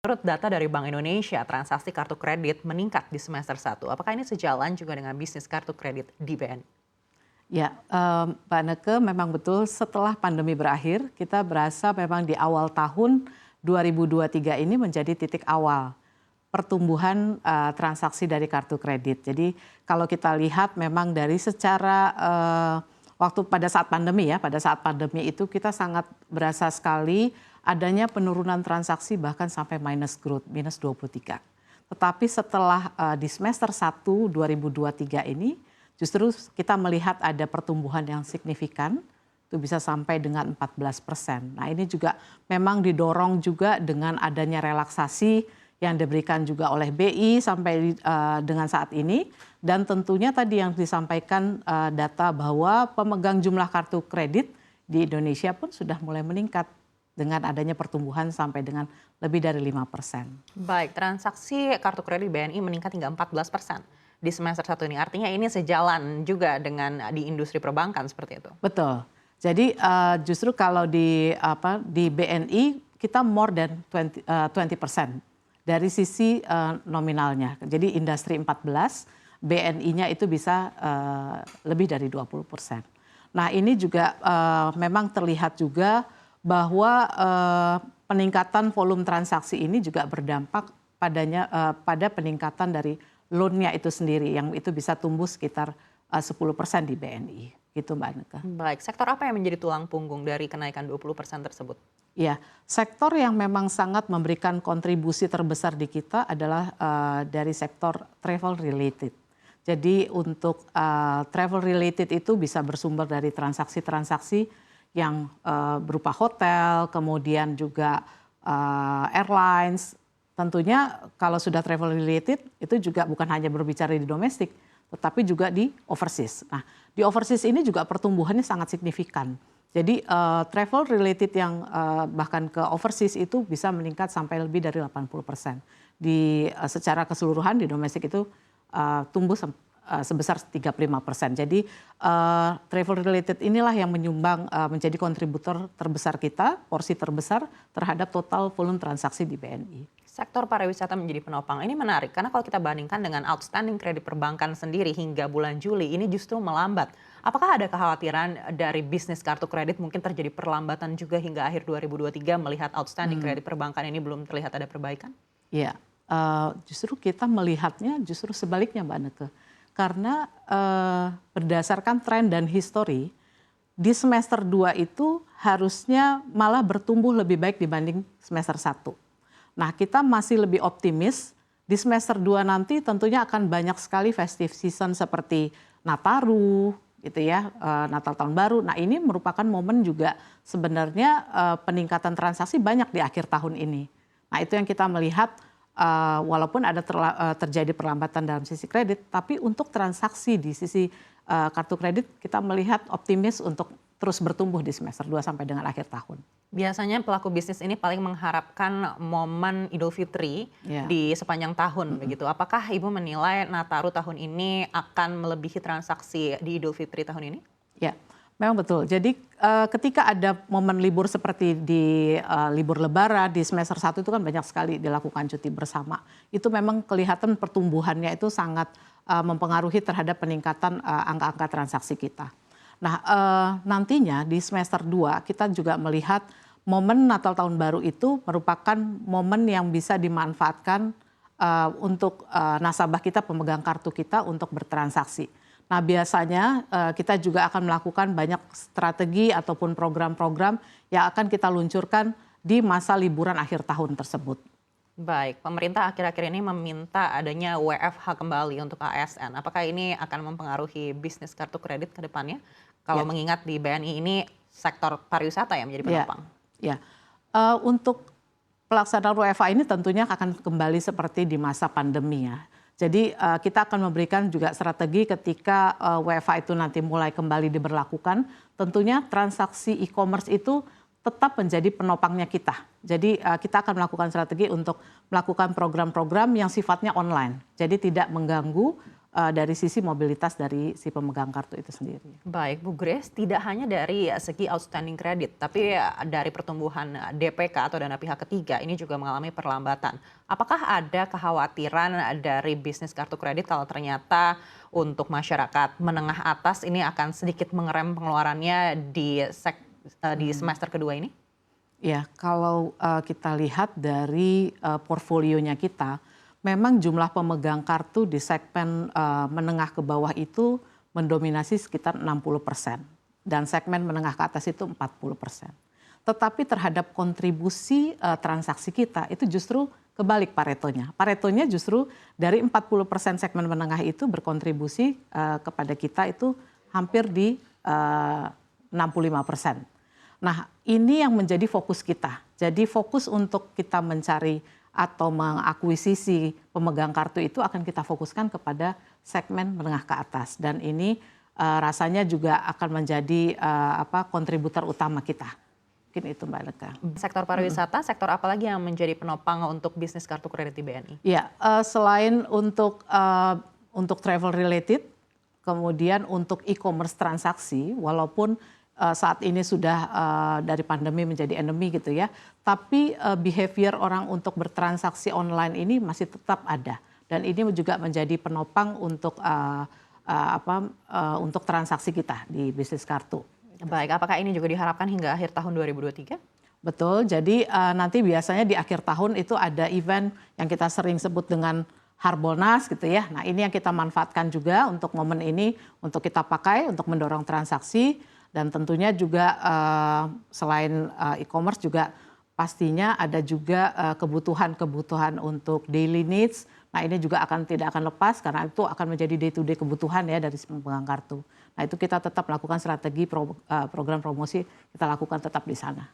Menurut data dari Bank Indonesia, transaksi kartu kredit meningkat di semester 1. Apakah ini sejalan juga dengan bisnis kartu kredit di BNI? Ya, Mbak Neke, memang betul setelah pandemi berakhir, kita berasa memang di awal tahun 2023 ini menjadi titik awal pertumbuhan transaksi dari kartu kredit. Jadi kalau kita lihat memang dari secara waktu pada saat pandemi ya, pada saat pandemi itu kita sangat berasa sekali adanya penurunan transaksi bahkan sampai minus growth, minus 23. Tetapi setelah di semester 1 2023 ini justru kita melihat ada pertumbuhan yang signifikan, itu bisa sampai dengan 14%. Nah ini juga memang didorong juga dengan adanya relaksasi yang diberikan juga oleh BI sampai dengan saat ini. Dan tentunya tadi yang disampaikan data bahwa pemegang jumlah kartu kredit di Indonesia pun sudah mulai meningkat dengan adanya pertumbuhan sampai dengan lebih dari 5%. Baik, transaksi kartu kredit BNI meningkat hingga 14% di semester 1 ini. Artinya ini sejalan juga dengan di industri perbankan seperti itu. Betul. Jadi justru kalau di BNI kita more than 20% dari sisi nominalnya. Jadi industri 14, BNI-nya itu bisa lebih dari 20%. Nah ini juga memang terlihat juga bahwa peningkatan volume transaksi ini juga berdampak pada peningkatan dari loan-nya itu sendiri yang itu bisa tumbuh sekitar 10% di BNI. Gitu Mbak Neka. Baik, sektor apa yang menjadi tulang punggung dari kenaikan 20% tersebut? Ya, sektor yang memang sangat memberikan kontribusi terbesar di kita adalah dari sektor travel related. Jadi untuk travel related itu bisa bersumber dari transaksi-transaksi yang berupa hotel, kemudian juga airlines. Tentunya kalau sudah travel related itu juga bukan hanya berbicara di domestik, tetapi juga di overseas. Nah, di overseas ini juga pertumbuhannya sangat signifikan. Jadi travel related yang bahkan ke overseas itu bisa meningkat sampai lebih dari 80%. Secara keseluruhan di domestik itu tumbuh sebesar 35%. Jadi travel related inilah yang menyumbang menjadi kontributor terbesar kita, porsi terbesar terhadap total volume transaksi di BNI. Sektor pariwisata menjadi penopang. Ini menarik karena kalau kita bandingkan dengan outstanding kredit perbankan sendiri hingga bulan Juli ini justru melambat. Apakah ada kekhawatiran dari bisnis kartu kredit mungkin terjadi perlambatan juga hingga akhir 2023 melihat outstanding kredit perbankan ini belum terlihat ada perbaikan? Iya, justru kita melihatnya justru sebaliknya Mbak Neke. Karena berdasarkan tren dan histori, di semester 2 itu harusnya malah bertumbuh lebih baik dibanding semester 1. Nah kita masih lebih optimis, di semester 2 nanti tentunya akan banyak sekali festive season seperti Nataru, gitu ya, Natal Tahun Baru. Nah ini merupakan momen juga sebenarnya peningkatan transaksi banyak di akhir tahun ini. Nah itu yang kita melihat. Walaupun ada terjadi perlambatan dalam sisi kredit, tapi untuk transaksi di sisi kartu kredit kita melihat optimis untuk terus bertumbuh di semester 2 sampai dengan akhir tahun. Biasanya pelaku bisnis ini paling mengharapkan momen Idul Fitri di sepanjang tahun begitu. Apakah Ibu menilai Nataru tahun ini akan melebihi transaksi di Idul Fitri tahun ini? Ya, memang betul. Jadi ketika ada momen libur seperti di libur Lebaran di semester 1 itu kan banyak sekali dilakukan cuti bersama. Itu memang kelihatan pertumbuhannya itu sangat mempengaruhi terhadap peningkatan angka-angka transaksi kita. Nah nantinya di semester 2 kita juga melihat momen Natal Tahun Baru itu merupakan momen yang bisa dimanfaatkan untuk nasabah kita, pemegang kartu kita untuk bertransaksi. Nah biasanya kita juga akan melakukan banyak strategi ataupun program-program yang akan kita luncurkan di masa liburan akhir tahun tersebut. Baik, pemerintah akhir-akhir ini meminta adanya WFH kembali untuk ASN. Apakah ini akan mempengaruhi bisnis kartu kredit ke depannya? Kalau mengingat di BNI ini sektor pariwisata yang menjadi penopang. Ya. Untuk pelaksanaan WFH ini tentunya akan kembali seperti di masa pandemi ya. Jadi kita akan memberikan juga strategi ketika WFH itu nanti mulai kembali diberlakukan. Tentunya transaksi e-commerce itu tetap menjadi penopangnya kita. Jadi kita akan melakukan strategi untuk melakukan program-program yang sifatnya online. Jadi tidak mengganggu dari sisi mobilitas dari si pemegang kartu itu sendiri. Baik, Bu Grace, tidak hanya dari segi outstanding credit, tapi dari pertumbuhan DPK atau dana pihak ketiga ini juga mengalami perlambatan. Apakah ada kekhawatiran dari bisnis kartu kredit kalau ternyata untuk masyarakat menengah atas ini akan sedikit mengerem pengeluarannya di semester kedua ini? Ya, kalau kita lihat dari portfolionya kita, memang jumlah pemegang kartu di segmen menengah ke bawah itu mendominasi sekitar 60%. Dan segmen menengah ke atas itu 40%. Tetapi terhadap kontribusi transaksi kita itu justru kebalik Paretonya. Paretonya justru dari 40% segmen menengah itu berkontribusi kepada kita itu hampir di 65%. Nah, ini yang menjadi fokus kita. Jadi fokus untuk kita mencari atau mengakuisisi pemegang kartu itu akan kita fokuskan kepada segmen menengah ke atas. Dan ini rasanya juga akan menjadi kontributor utama kita. Mungkin itu Mbak Leka. Sektor pariwisata, sektor apa lagi yang menjadi penopang untuk bisnis kartu kredit di BNI? Ya, selain untuk travel related, kemudian untuk e-commerce transaksi, walaupun saat ini sudah dari pandemi menjadi endemi gitu ya, tapi behavior orang untuk bertransaksi online ini masih tetap ada, dan ini juga menjadi penopang untuk untuk transaksi kita di bisnis kartu. Baik, apakah ini juga diharapkan hingga akhir tahun 2023? Betul, jadi nanti biasanya di akhir tahun itu ada event yang kita sering sebut dengan Harbolnas gitu ya. Nah, ini yang kita manfaatkan juga untuk momen ini untuk kita pakai untuk mendorong transaksi. Dan tentunya juga selain e-commerce juga pastinya ada juga kebutuhan-kebutuhan untuk daily needs. Nah, ini juga tidak akan lepas karena itu akan menjadi day to day kebutuhan ya dari pemegang kartu. Nah, itu kita tetap melakukan strategi program promosi, kita lakukan tetap di sana.